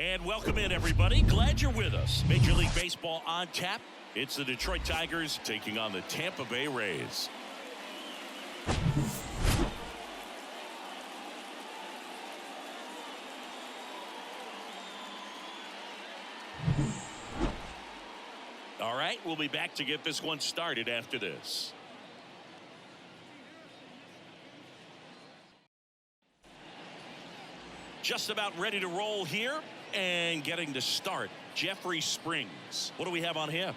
And welcome in, everybody. Glad you're with us. Major League Baseball on tap. It's the Detroit Tigers taking on the Tampa Bay Rays. All right, we'll be back to get this one started after this. Just about ready to roll here and getting to start. Jeffrey Springs. What do we have on him?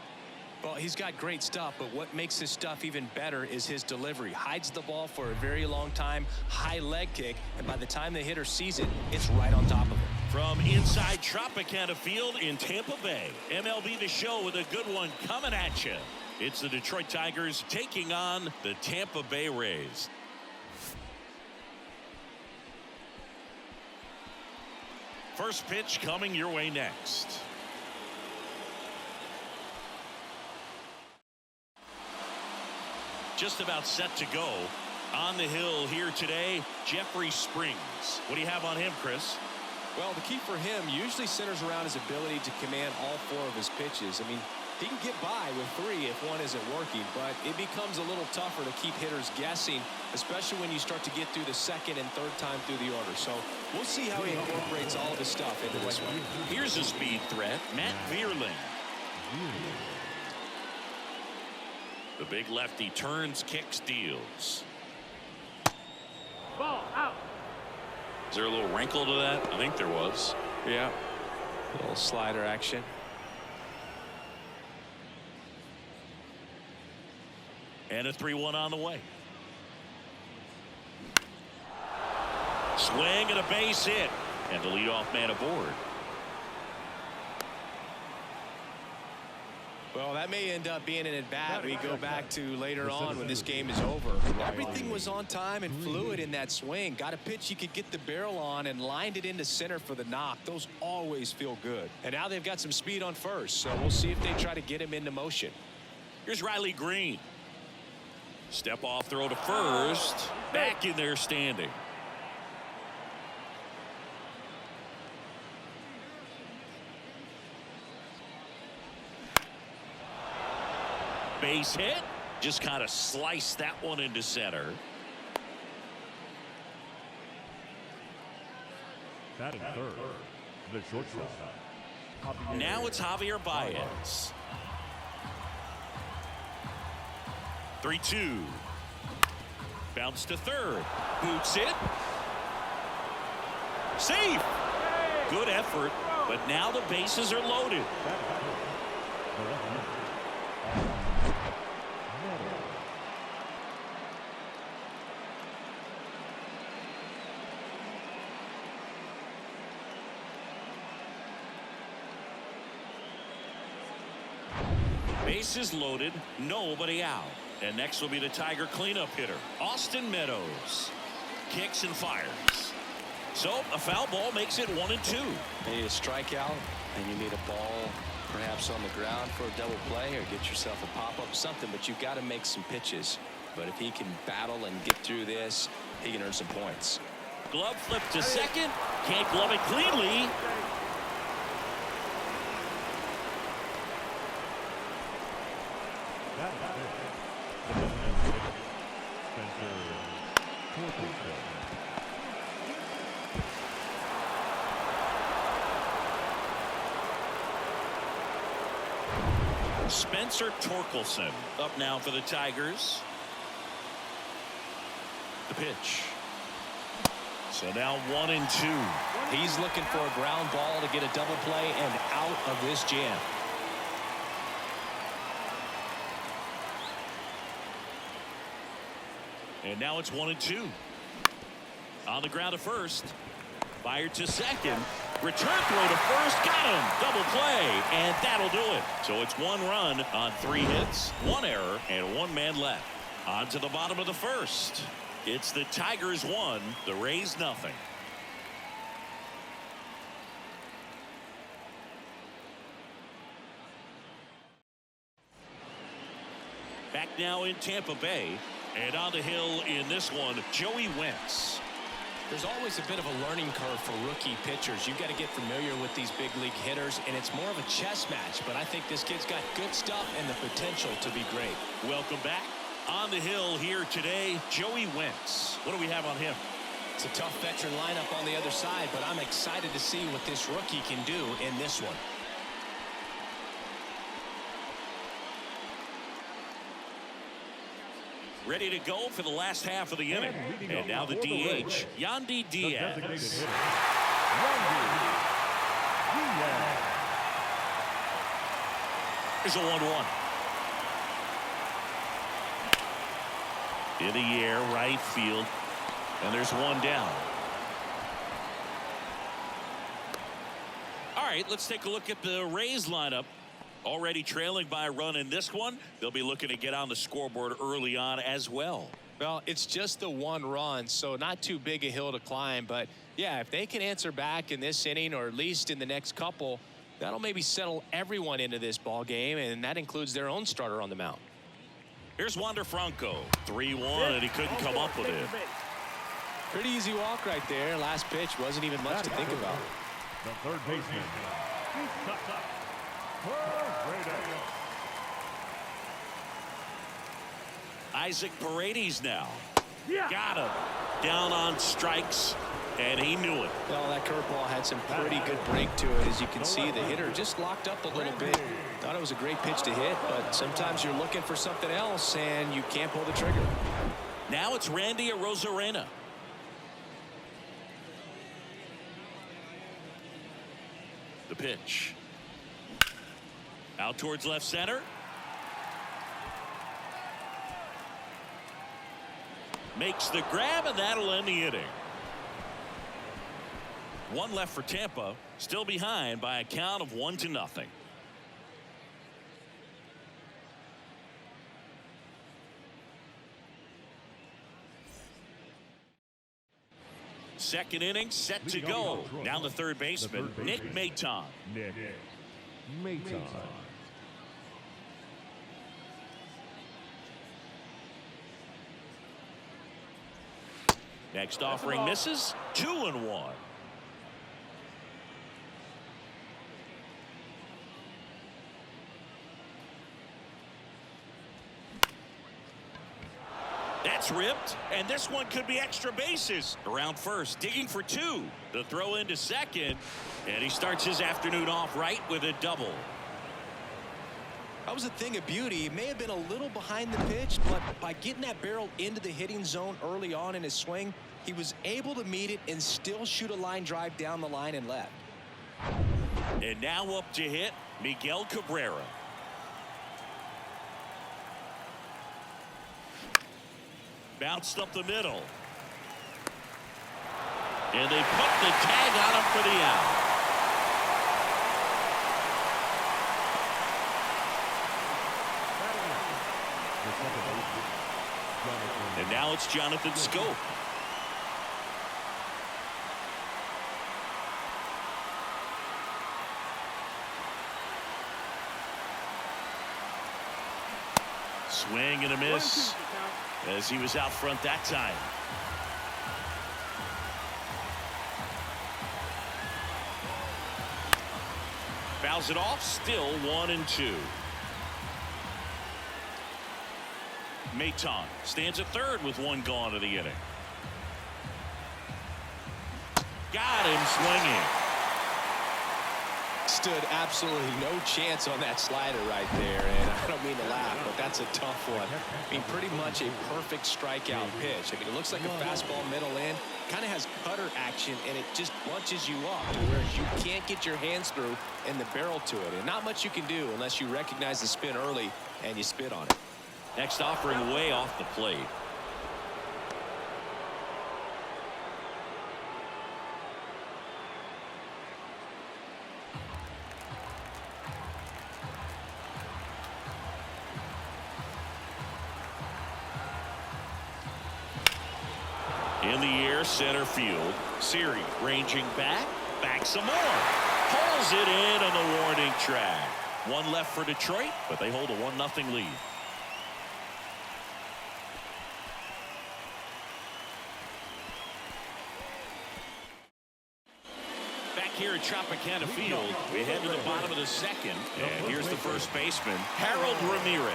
Well, he's got great stuff, but what makes his stuff even better is his delivery. Hides the ball for a very long time, high leg kick, and by the time the hitter sees it, it's right on top of him. From inside Tropicana Field in Tampa Bay, MLB The Show with a good one coming at you. It's the Detroit Tigers taking on the Tampa Bay Rays. First pitch coming your way next. Just about set to go. On the hill here today, Jeffrey Springs. What do you have on him, Chris? Well, the key for him usually centers around his ability to command all four of his pitches. I mean, he can get by with three if one isn't working, but it becomes a little tougher to keep hitters guessing, especially when you start to get through the second and third time through the order. So we'll see how he incorporates all of his stuff into this one. Here's a speed threat, Matt Vierling. The big lefty turns, kicks, deals. Ball out. Is there a little wrinkle to that? I think there was. Yeah. A little slider action. And a 3-1 on the way. Swing and a base hit. And the leadoff man aboard. Well, that may end up being an at-bat we go back to later on when this game is over. Everything was on time and fluid in that swing. Got a pitch you could get the barrel on and lined it into center for the knock. Those always feel good. And now they've got some speed on first, so we'll see if they try to get him into motion. Here's Riley Green. Step off throw to first. Back in there standing. Base hit. Just kind of sliced that one into center. Batting third, the shortstop. Now it's Javier Baez. 3-2. Bounce to third. Boots it. Safe. Good effort, but now the bases are loaded. Bases loaded, nobody out. And next will be the Tiger cleanup hitter, Austin Meadows. Kicks and fires. So a foul ball makes it 1-2. You need a strikeout, and you need a ball perhaps on the ground for a double play, or get yourself a pop-up, something, but you've got to make some pitches. But if he can battle and get through this, he can earn some points. Glove flip to second. Can't glove it cleanly. Spencer Torkelson up now for the Tigers. The pitch. So now 1-2. He's looking for a ground ball to get a double play and out of this jam. And now it's 1-2. On the ground to first. Fired to second. Return throw to first. Got him. Double play. And that'll do it. So it's 1 run on 3 hits, 1 error, and 1 man left. On to the bottom of the first. It's the Tigers 1, the Rays nothing. Back now in Tampa Bay. And on the hill in this one, Joey Wentz. There's always a bit of a learning curve for rookie pitchers. You've got to get familiar with these big league hitters, and it's more of a chess match. But I think this kid's got good stuff and the potential to be great. Welcome back. On the hill here today, Joey Wentz. What do we have on him? It's a tough veteran lineup on the other side, but I'm excited to see what this rookie can do in this one. Ready to go for the last half of the inning. And now the DH, Yandy Diaz. Here's a 1-1. In the air, right field. And there's one down. All right, let's take a look at the Rays lineup. Already trailing by a run in this one. They'll be looking to get on the scoreboard early on as well. Well, it's just the one run, so not too big a hill to climb. But, yeah, if they can answer back in this inning or at least in the next couple, that'll maybe settle everyone into this ball game, and that includes their own starter on the mound. Here's Wander Franco. 3-1, and he couldn't come up with it. Pretty easy walk right there. Last pitch wasn't even much to think about. The third baseman. Isaac Paredes now. Got him. Down on strikes, and he knew it. Well, that curveball had some pretty good break to it. As you can see, the hitter just locked up a little bit. Thought it was a great pitch to hit, but sometimes you're looking for something else, and you can't pull the trigger. Now it's Randy Arozarena. The pitch. Out towards left center. Makes the grab, and that'll end the inning. One left for Tampa. Still behind by a count of 1-0. Second inning set to go. Now the third baseman, Nick Maton. Nick Maton. Next offering misses. 2-1. That's ripped, and this one could be extra bases. Around first, digging for 2. The throw into second, and he starts his afternoon off right with a double. That was a thing of beauty. He may have been a little behind the pitch, but by getting that barrel into the hitting zone early on in his swing, he was able to meet it and still shoot a line drive down the line and left. And now up to hit, Miguel Cabrera. Bounced up the middle. And they put the tag on him for the out. And now it's Jonathan Scope. Swing and a miss as he was out front that time. Fouls it off, still 1-2. Maton stands at third with one gone to the inning. Got him swinging. Stood absolutely no chance on that slider right there, and I don't mean to laugh, but that's a tough one. I mean, pretty much a perfect strikeout pitch. I mean, it looks like a fastball middle in, kind of has cutter action, and it just bunches you up to where you can't get your hands through and the barrel to it, and not much you can do unless you recognize the spin early and you spit on it. Next offering way off the plate. In the air, center field. Siri ranging back some more. Pulls it in on the warning track. One left for Detroit, but they hold a 1-0 lead. here at Tropicana Field. We head to the bottom of the second. And here's the first baseman, Harold Ramirez.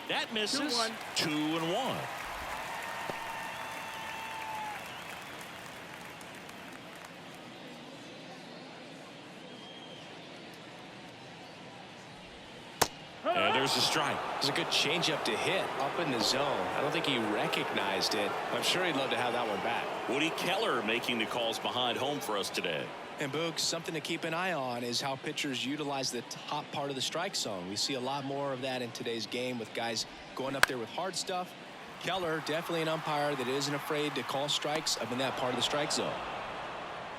That misses. 2-1. And there's a strike. It was a good changeup to hit up in the zone. I don't think he recognized it. I'm sure he'd love to have that one back. Woody Keller making the calls behind home for us today. And Boog, something to keep an eye on is how pitchers utilize the top part of the strike zone. We see a lot more of that in today's game with guys going up there with hard stuff. Keller, definitely an umpire that isn't afraid to call strikes up in that part of the strike zone.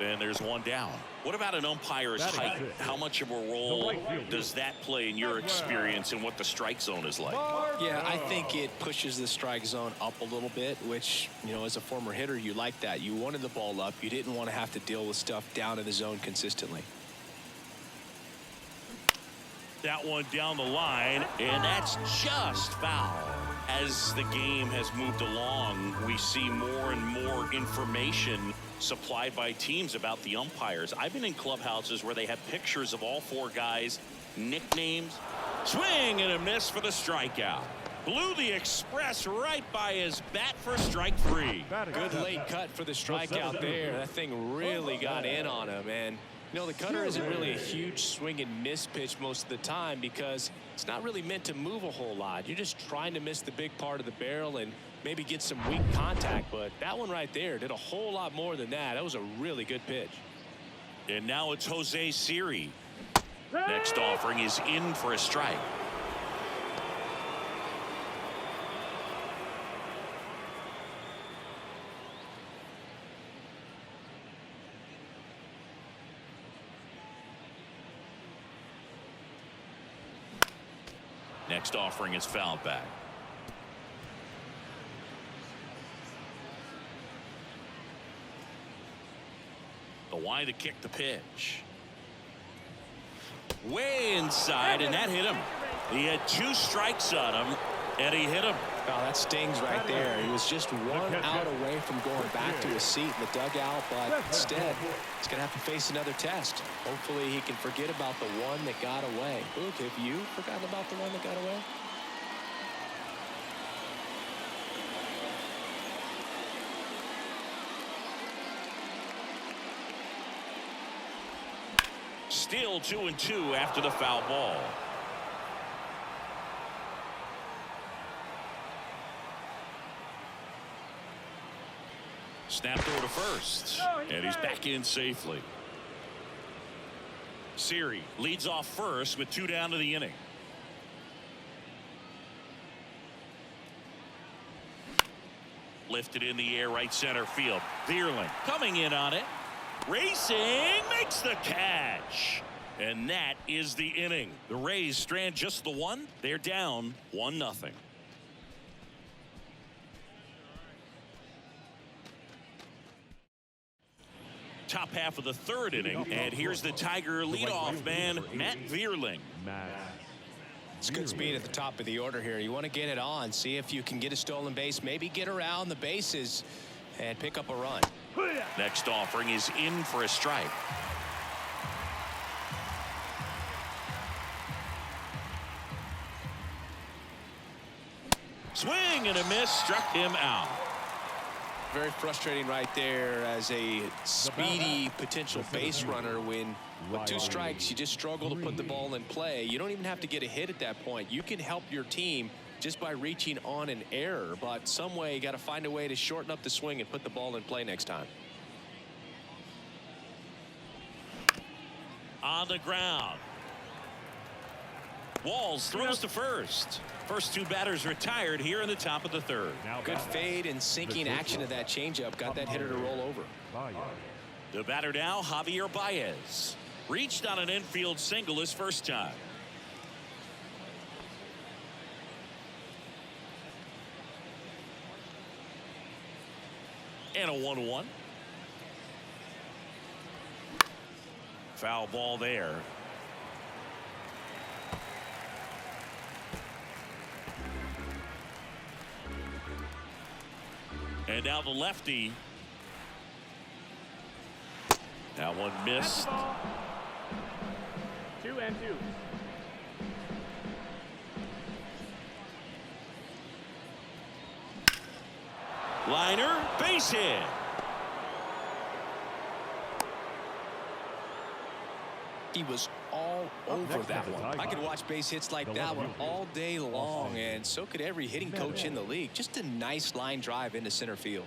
And there's one down. What about an umpire's height? How much of a role does that play in your experience and what the strike zone is like? Yeah, I think it pushes the strike zone up a little bit, which, you know, as a former hitter, you like that. You wanted the ball up. You didn't want to have to deal with stuff down in the zone consistently. That one down the line, and that's just foul. As the game has moved along, we see more and more information supplied by teams about the umpires. I've been in clubhouses where they have pictures of all four guys, nicknames. Swing and a miss for the strikeout. Blew the express right by his bat for strike 3. Good late cut for the strikeout there. That thing really got in on him. And, you know, the cutter isn't really a huge swing and miss pitch most of the time because it's not really meant to move a whole lot. You're just trying to miss the big part of the barrel and maybe get some weak contact. But that one right there did a whole lot more than that. That was a really good pitch. And now it's Jose Siri. Next offering is in for a strike. Next offering is fouled back. The wide to kick the pitch. Way inside, and that hit him. He had 2 strikes on him, and he hit him. Oh, that stings right there. He was just one out away from going back to his seat in the dugout, but instead, he's going to have to face another test. Hopefully, he can forget about the one that got away. Luke, have you forgotten about the one that got away? Still 2-2 after the foul ball. Snap throw to first, and he's back in safely. Siri leads off first with 2 down to the inning. Lifted in the air, right center field. Vierling coming in on it. Racing, makes the catch. And that is the inning. The Rays strand just the one. They're down 1-0. Top half of the 3rd inning, and here's the Tiger leadoff man, Matt Vierling. It's good speed at the top of the order here. You want to get it on, see if you can get a stolen base, maybe get around the bases and pick up a run. Next offering is in for a strike. Swing and a miss, struck him out. Very frustrating right there as a speedy potential base runner when with 2 strikes you just struggle to put the ball in play. You don't even have to get a hit at that point. You can help your team just by reaching on an error, but some way you got to find a way to shorten up the swing and put the ball in play next time. On the ground. Walls throws to first. First 2 batters retired here in the top of the 3rd. Good fade and sinking action of that changeup got that hitter to roll over. The batter now, Javier Baez. Reached on an infield single his first time. And a 1-1. Foul ball there. And now the lefty. That one missed. 2-2. Liner, base hit. He was all over that one. I could watch base hits like that one all day long, and so could every hitting coach in the league. Just a nice line drive into center field.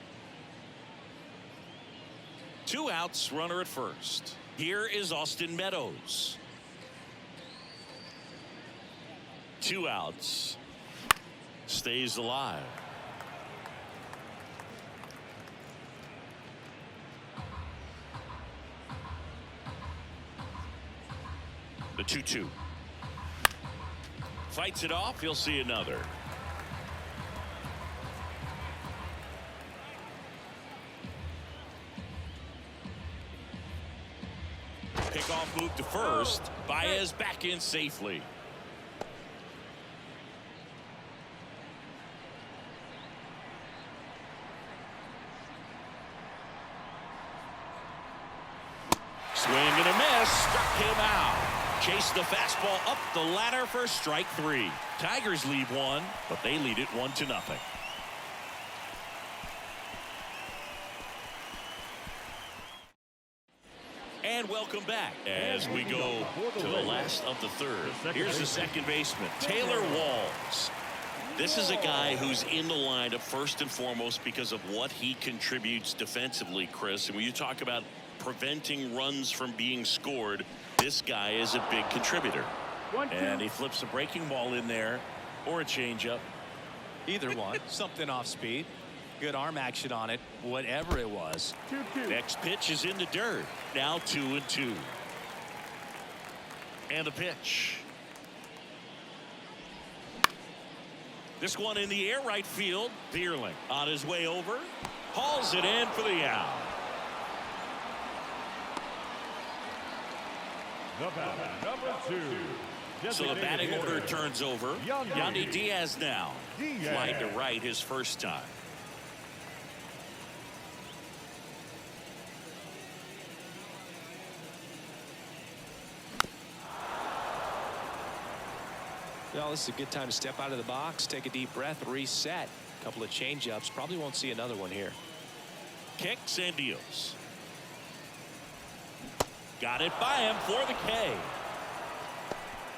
2 outs, runner at first. Here is Austin Meadows. 2 outs. Stays alive. The 2-2. Fights it off. He'll see another. Pickoff move to first. Baez back in safely. Swing and a miss. Struck him out. Chase the fastball up the ladder for strike 3. Tigers lead 1, but they lead it 1-0. And welcome back as we go to the last of the third. Here's the second baseman, Taylor Walls. This is a guy who's in the lineup first and foremost because of what he contributes defensively, Chris. And when you talk about preventing runs from being scored, this guy is a big contributor. And he flips a breaking ball in there or a changeup. Either one. Something off speed. Good arm action on it, whatever it was. 2-2. Next pitch is in the dirt. Now 2-2. And the pitch. This one in the air, right field. Bierling on his way over. Hauls it in for the out. The batter, number 2. So the batting order turns over. Yandy Diaz now. Flying to right his first time. Well, this is a good time to step out of the box, take a deep breath, reset. A couple of change-ups. Probably won't see another one here. Kicks and deals. Got it by him for the K.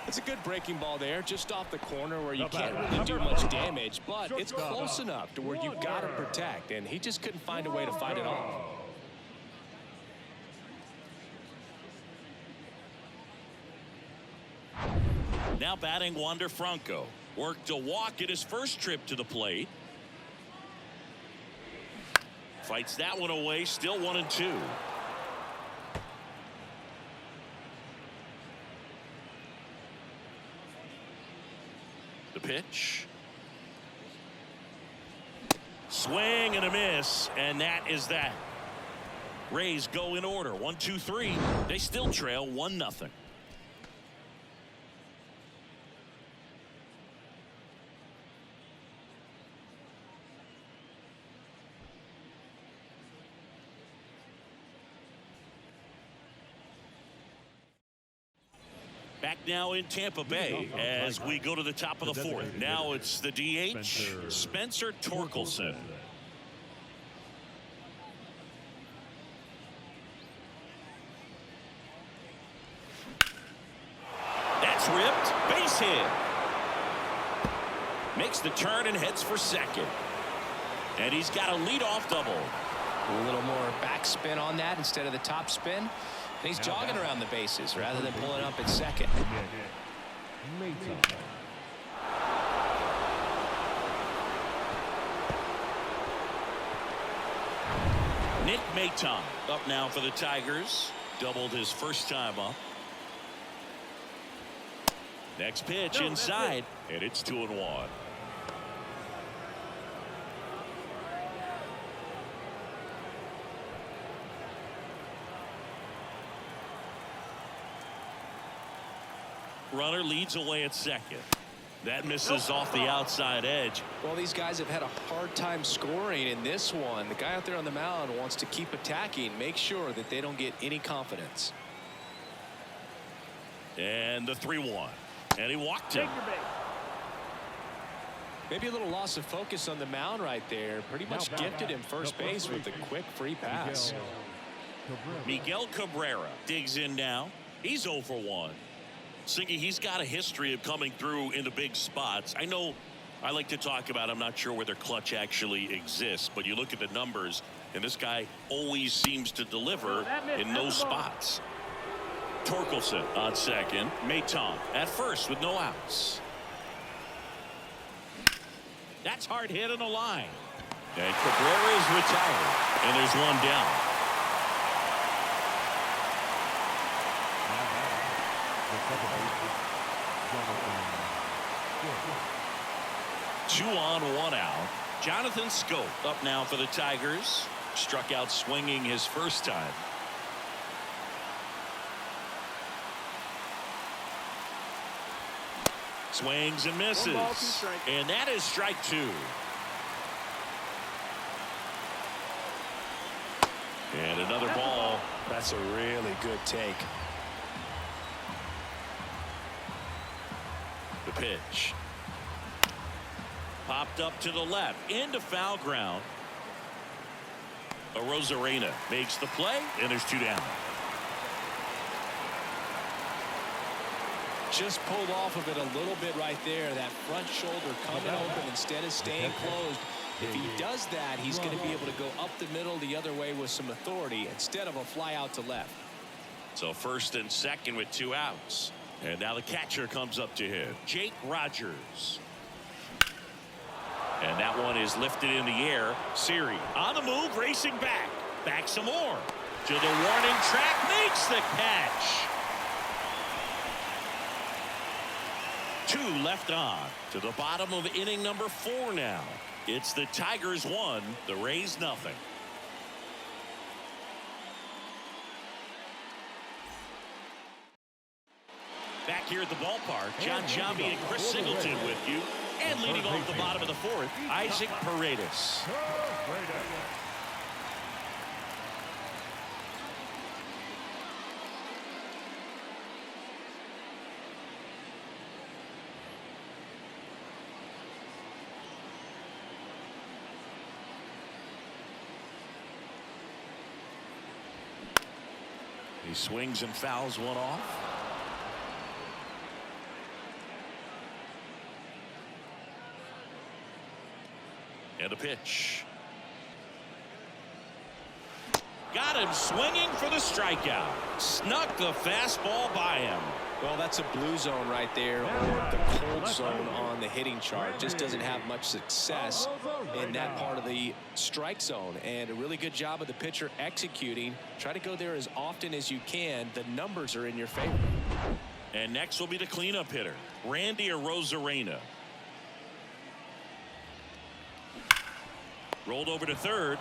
It's a good breaking ball there, just off the corner where you can't really do much damage, but it's close enough to where you've got to protect, and he just couldn't find a way to fight it off. Now batting Wander Franco. Worked a walk at his first trip to the plate. Fights that one away, still 1-2. The pitch. Swing and a miss, and that is that. Rays go in order. 1-2-3. They still trail 1-0. Back now in Tampa Bay as we go to the top of the fourth. Now it's the DH, Spencer Torkelson. That's ripped. Base hit. Makes the turn and heads for second. And he's got a leadoff double. A little more backspin on that instead of the top spin. He's jogging around the bases rather than pulling up at second. Nick Maton up now for the Tigers. Doubled his first time up. Next pitch inside, and it's 2-1. Runner leads away at second. That misses off the outside edge. Well, these guys have had a hard time scoring in this one. The guy out there on the mound wants to keep attacking, make sure that they don't get any confidence. And the 3-1. And he walked him. Maybe a little loss of focus on the mound right there. Pretty much gifted him first base with a quick free pass. Miguel Cabrera digs in now. He's 0 for 1. Singy, he's got a history of coming through into big spots. I know I like to talk about, I'm not sure whether clutch actually exists, but you look at the numbers, and this guy always seems to deliver in those spots. Torkelson on second. Maton at first with no outs. That's hard hit in the line. And Cabrera is retired. And there's one down. Two on, one out. Jonathan Scope up now for the Tigers. Struck out swinging his first time. Swings and misses. And that is strike 2. And another ball. That's a really good take. The pitch. Popped up to the left into foul ground. Arozarena makes the play, and there's 2 down. Just pulled off of it a little bit right there. That front shoulder coming open instead of staying closed. If he does that, he's going to be able to go up the middle the other way with some authority instead of a fly out to left. So first and second with 2 outs. And now the catcher comes up to him, Jake Rogers. And that one is lifted in the air. Siri on the move, racing back. Back some more. To the warning track, makes the catch. 2 left on. To the bottom of inning number 4 now. It's the Tigers 1, the Rays nothing. Back here at the ballpark, John Giambi and Chris Singleton with you. And leading off the bottom of the 4th, Isaac Paredes. He swings and fouls one off. And a pitch. Got him swinging for the strikeout. Snuck the fastball by him. Well, that's a blue zone right there, or the cold zone on the hitting chart. Just doesn't have much success in that part of the strike zone. And a really good job of the pitcher executing. Try to go there as often as you can. The numbers are in your favor. And next will be the cleanup hitter, Randy Arozarena. Rolled over to third.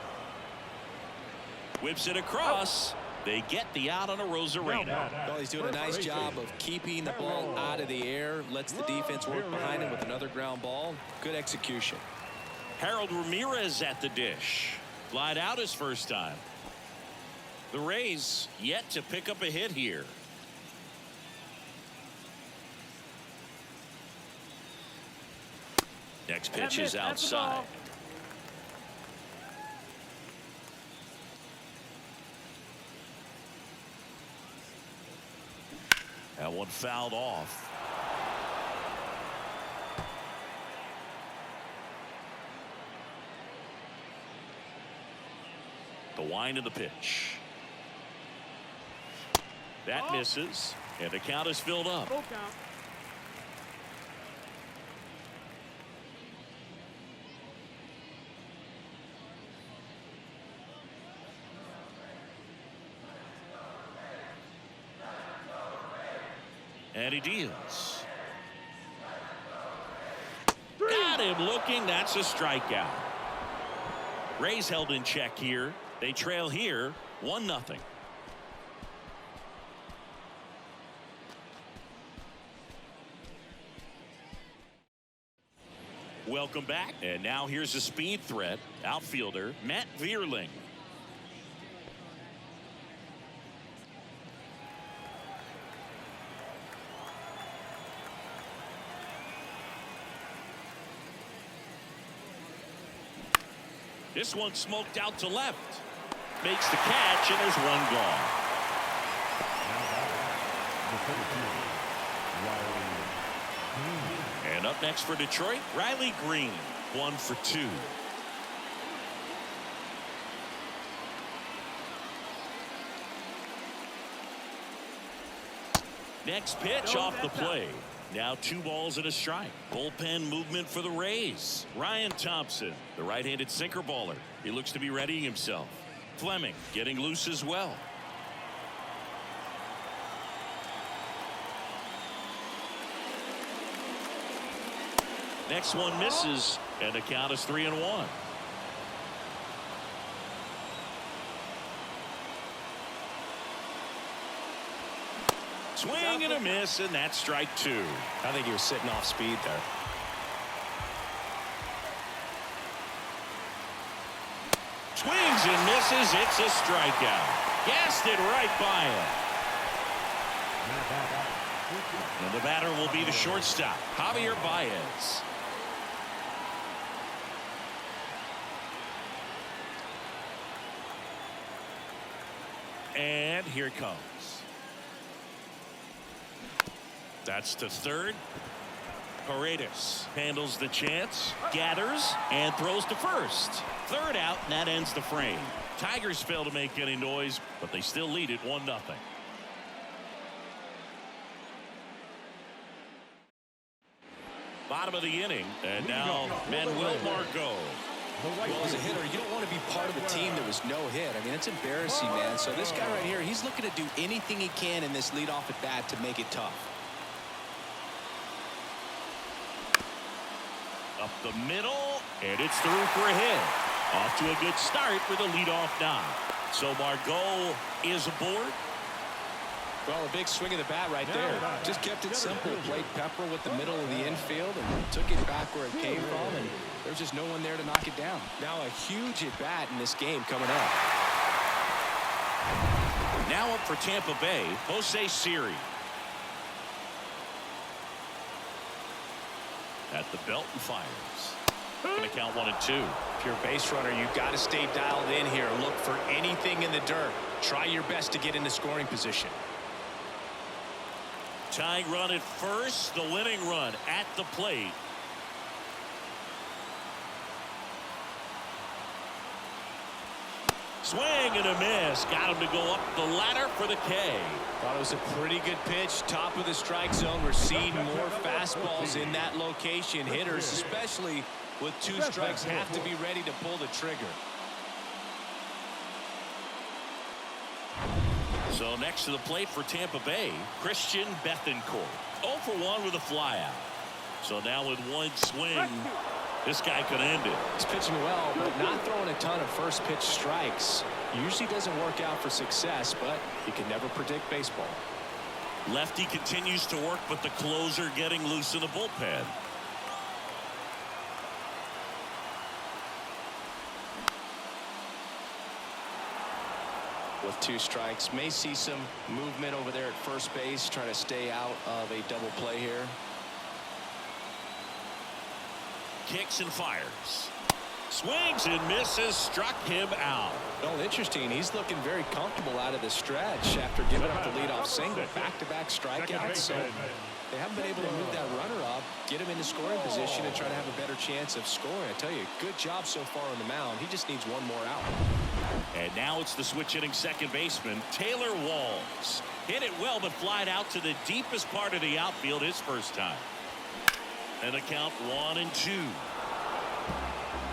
Whips it across. They get the out on Arozarena. Well, he's doing a nice job of keeping the ball out of the air. Lets the defense work behind him with another ground ball. Good execution. Harold Ramirez at the dish. Flied out his first time. The Rays yet to pick up a hit here. Next pitch is outside. That one fouled off. The wind of the pitch. That misses, and the count is filled up. And he deals. Got him looking. That's a strikeout. Rays held in check here. They trail here 1-0. Welcome back. And now here's a speed threat. Outfielder Matt Vierling. This one smoked out to left. Makes the catch, and there's one gone. And up next for Detroit, Riley Green. 1 for 2. Next pitch off the plate. Now 2 balls and a strike. Bullpen movement for the Rays. Ryan Thompson, the right-handed sinker baller. He looks to be readying himself. Fleming getting loose as well. Next one misses, and the count is 3-1. Swing and a miss, and that's strike 2. I think he was sitting off speed there. Swings and misses. It's a strikeout. Gassed it right by him. And the batter will be the shortstop, Javier Baez. And here it comes. That's to third. Paredes handles the chance, gathers, and throws to first. Third out, and that ends the frame. Tigers fail to make any noise, but they still lead it 1-0. Bottom of the inning, and now Manuel Margot. Well, as a hitter, you don't want to be part of a team that was no hit. I mean, it's embarrassing, man. So this guy right here, he's looking to do anything he can in this leadoff at bat to make it tough. Up the middle, and it's through for a hit. Off to a good start with a leadoff knock. So Margot is aboard. Well, a big swing of the bat right there. Just kept it simple. Played pepper with the middle of the infield and took it back where it came from, and there's just no one there to knock it down. Now a huge at bat in this game coming up. Now up for Tampa Bay, Jose Siri. At the belt and fires. Going to count 1-2. If you're a base runner, you've got to stay dialed in here. Look for anything in the dirt. Try your best to get into scoring position. Tying run at first, the winning run at the plate. Swing and a miss. Got him to go up the ladder for the K. Thought it was a pretty good pitch. Top of the strike zone. We're seeing more fastballs in that location. Hitters, especially with 2 strikes, have to be ready to pull the trigger. So next to the plate for Tampa Bay, Christian Bethancourt. 0 for 1 with a flyout. So now with one swing, this guy could end it. He's pitching well, but not throwing a ton of first pitch strikes. Usually doesn't work out for success, but you can never predict baseball. Lefty continues to work, but the closer getting loose in the bullpen. With 2 strikes, may see some movement over there at first base, trying to stay out of a double play here. Kicks and fires. Swings and misses, struck him out. Well, interesting. He's looking very comfortable out of the stretch after giving up the leadoff single. Back-to-back strikeouts. So they haven't been able to move that runner up, get him into scoring position, and try to have a better chance of scoring. I tell you, good job so far on the mound. He just needs one more out. And now it's the switch-hitting second baseman, Taylor Walls. Hit it well, but flied out to the deepest part of the outfield his first time. And the count 1-2.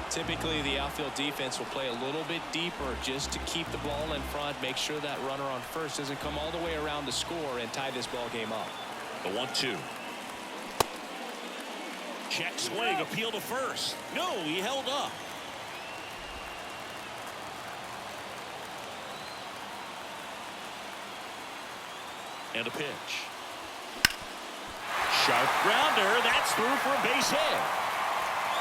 Typically, the outfield defense will play a little bit deeper just to keep the ball in front, make sure that runner on first doesn't come all the way around to score and tie this ball game up. The 1-2. Check swing, appeal to first. No, he held up. And a pitch. Sharp grounder. That's through for a base hit.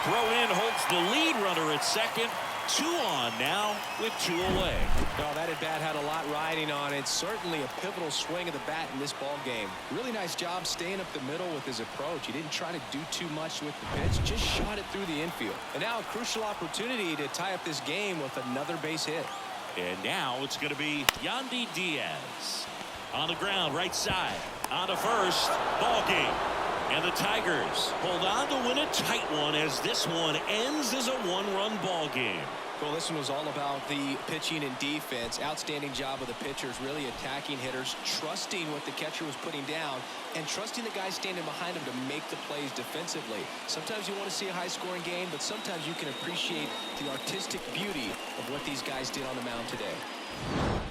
Throw in holds the lead runner at second. 2 on now with 2 away. Well, that at bat had a lot riding on it. Certainly a pivotal swing of the bat in this ball game. Really nice job staying up the middle with his approach. He didn't try to do too much with the pitch, just shot it through the infield. And now a crucial opportunity to tie up this game with another base hit. And now it's going to be Yandy Diaz on the ground, right side, on to first. Ball game. And the Tigers hold on to win a tight one as this one ends as a 1-run ball game. Well, this one was all about the pitching and defense. Outstanding job of the pitchers, really attacking hitters, trusting what the catcher was putting down, and trusting the guys standing behind him to make the plays defensively. Sometimes you want to see a high-scoring game, but sometimes you can appreciate the artistic beauty of what these guys did on the mound today.